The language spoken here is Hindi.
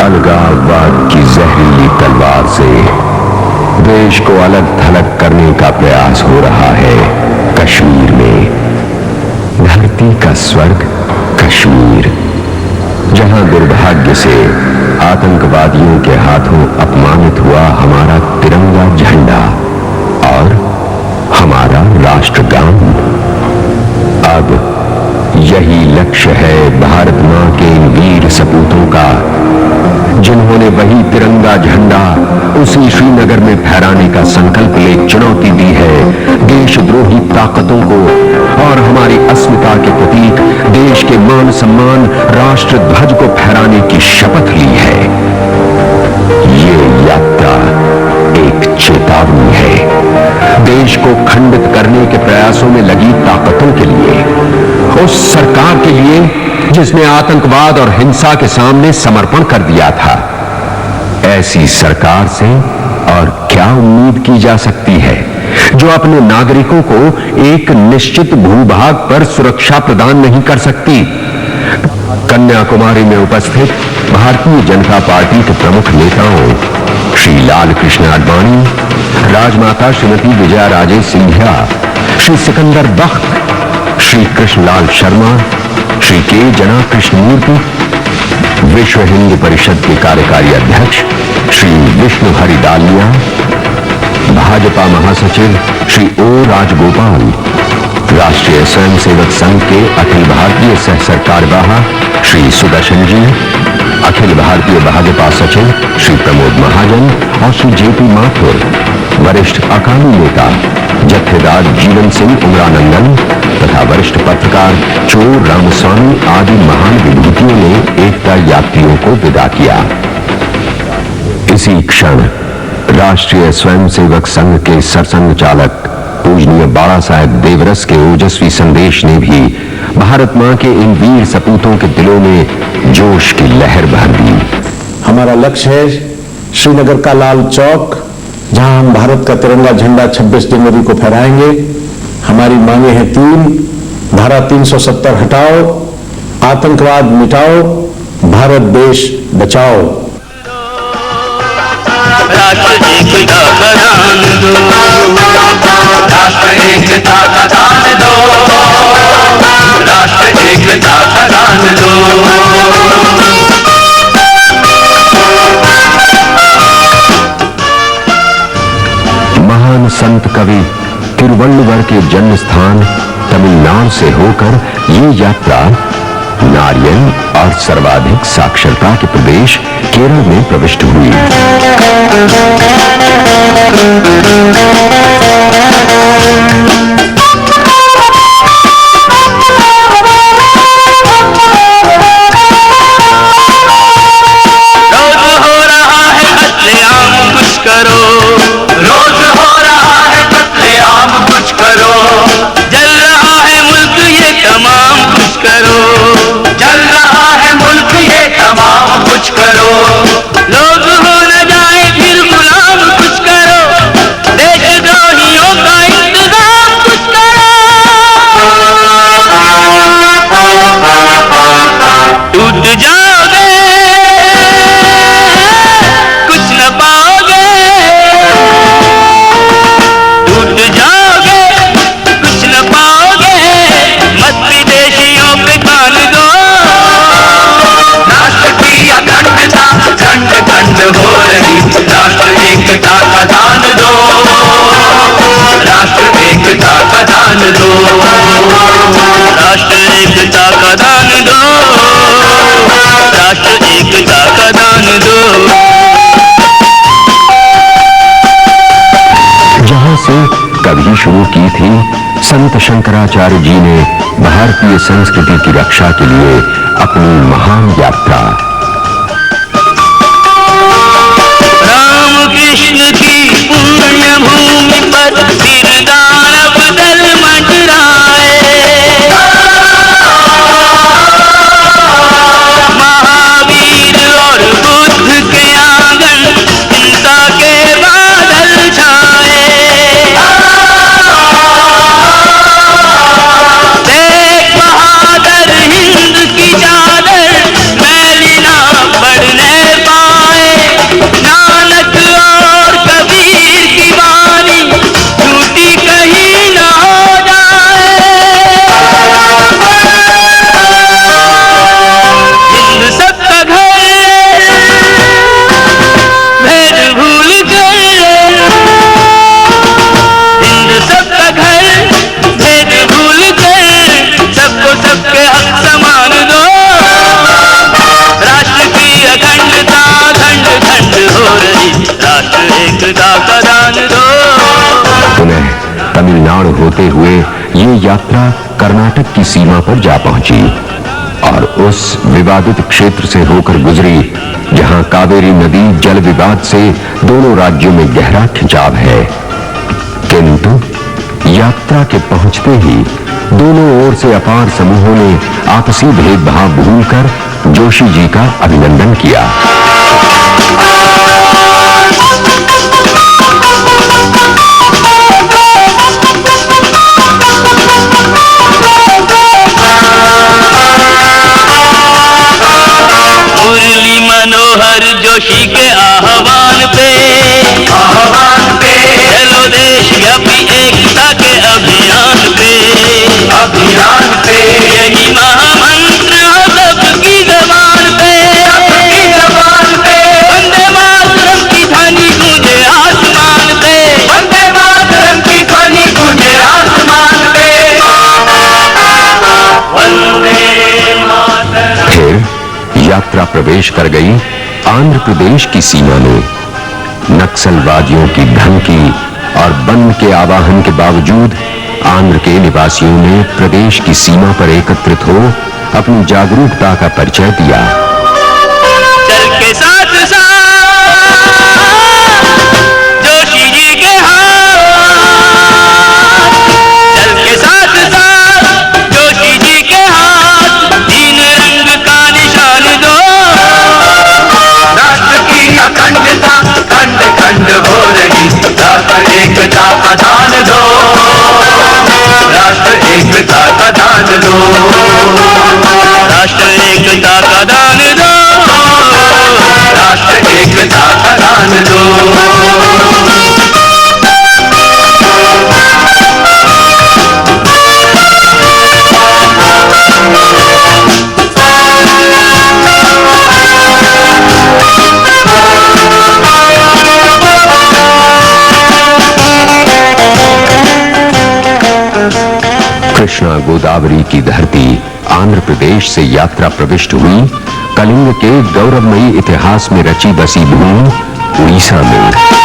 अलगाववाद की जहरीली तलवार से देश को अलग थलग करने का प्रयास हो रहा है। कश्मीर में, धरती का स्वर्ग कश्मीर, जहां दुर्भाग्य से आतंकवादियों के हाथों अपमानित हुआ हमारा तिरंगा झंडा और हमारा राष्ट्रगान। अब यही लक्ष्य है भारत मां के इन वीर सपूतों का, जिन्होंने वही तिरंगा झंडा उसी श्रीनगर में फहराने का संकल्प ले चुनौती दी है देशद्रोही ताकतों को और हमारी अस्मिता के प्रतीक देश के मान सम्मान राष्ट्र ध्वज को फहराने की शपथ ली है। ये यात्रा एक चेतावनी है देश को खंडित करने के प्रयासों में लगी ताकतों के लिए, उस सरकार के लिए जिसने आतंकवाद और हिंसा के सामने समर्पण कर दिया था। ऐसी सरकार से और क्या उम्मीद की जा सकती है जो अपने नागरिकों को एक निश्चित भूभाग पर सुरक्षा प्रदान नहीं कर सकती। कन्याकुमारी में उपस्थित भारतीय जनता पार्टी के प्रमुख नेताओं श्री लाल कृष्ण आडवाणी, राजमाता श्रीमती विजया राजे सिंधिया, श्री सिकंदर बख्त, श्री कृष्णलाल शर्मा, श्री के जना कृष्णमूर्ति, विश्व हिंदू परिषद के कार्यकारी अध्यक्ष श्री विष्णु हरि दालिया, भाजपा महासचिव श्री ओ राजगोपाल, राष्ट्रीय स्वयंसेवक संघ के अखिल भारतीय सह सरकारवाह श्री सुदर्शन जी, अखिल भारतीय भाजपा सचिव श्री प्रमोद महाजन और श्री जेपी माथुर, वरिष्ठ अकाली नेता जत्थेदार जीवन सिंह उमरानंदन तथा वरिष्ठ पत्रकार चोर रामस्वामी आदि महान विभूतियों ने एकता यात्रियों को विदा किया। इसी क्षण राष्ट्रीय स्वयंसेवक संघ के सरसंघ चालक पूजनीय बाला साहेब देवरस के ओजस्वी संदेश ने भी भारत मां के इन वीर सपूतों के दिलों में जोश की लहर भर दी। हमारा लक्ष्य है श्रीनगर का लाल चौक, जहां हम भारत का तिरंगा झंडा 26 जनवरी को फहराएंगे। हमारी मांगे हैं 3: धारा 370 हटाओ, आतंकवाद मिटाओ, भारत देश बचाओ। राष्ट्र एकता का दान दो, राष्ट्र एकता का दान दो, राष्ट्र एकता का दान दो। महान संत कवि तिरुवल्लुवर के जन्म स्थान तमिलनाडु से होकर ये यात्रा नारियल और सर्वाधिक साक्षरता के प्रदेश केरल में प्रविष्ट हुई। कभी शुरू की थी संत शंकराचार्य जी ने भारतीय संस्कृति की रक्षा के लिए अपनी महान यात्रा। राम कृष्ण की पुण्य भूमि पर दानव दल मंडराए, महावीर और बुद्ध के आंगन चिंता के बादल छाए। देख बहादुर हिंद की चादर करते हुए ये यात्रा कर्नाटक की सीमा पर जा पहुंची और उस विवादित क्षेत्र से होकर गुजरी जहां कावेरी नदी जल विवाद से दोनों राज्यों में गहरा खिंचाव है। किंतु यात्रा के पहुंचते ही दोनों ओर से अपार समूहों ने आपसी भेदभाव भूलकर जोशी जी का अभिनंदन किया। मुरली मनोहर जोशी के आह्वान पे चलो देश व्यापी एकता के अभियान पे यही महामंत्र हो सबकी जबान पे वंदे मातरम की ध्वनि गूंजे आसमान पे फिर यात्रा प्रवेश कर गई आंध्र प्रदेश की सीमा में। नक्सलवादियों की धमकी और बंद के आवाहन के बावजूद आंध्र के निवासियों ने प्रदेश की सीमा पर एकत्रित हो अपनी जागरूकता का परिचय दिया। चल के साथ जोशी जी के हाथ, चल के साथ जोशी जी के हाथ, तीन रंग का निशान दो। राष्ट्र की अखंडता खंड खंड हो रही, राष्ट्र एकता का दान दो, राष्ट्र एकता का दान दो, राष्ट्र एकता का दान दो, राष्ट्र एकता का दान दो। कृष्णा गोदावरी की धरती आंध्र प्रदेश से यात्रा प्रविष्ट हुई कलिंग के गौरवमयी इतिहास में रची बसी भूमि उड़ीसा में।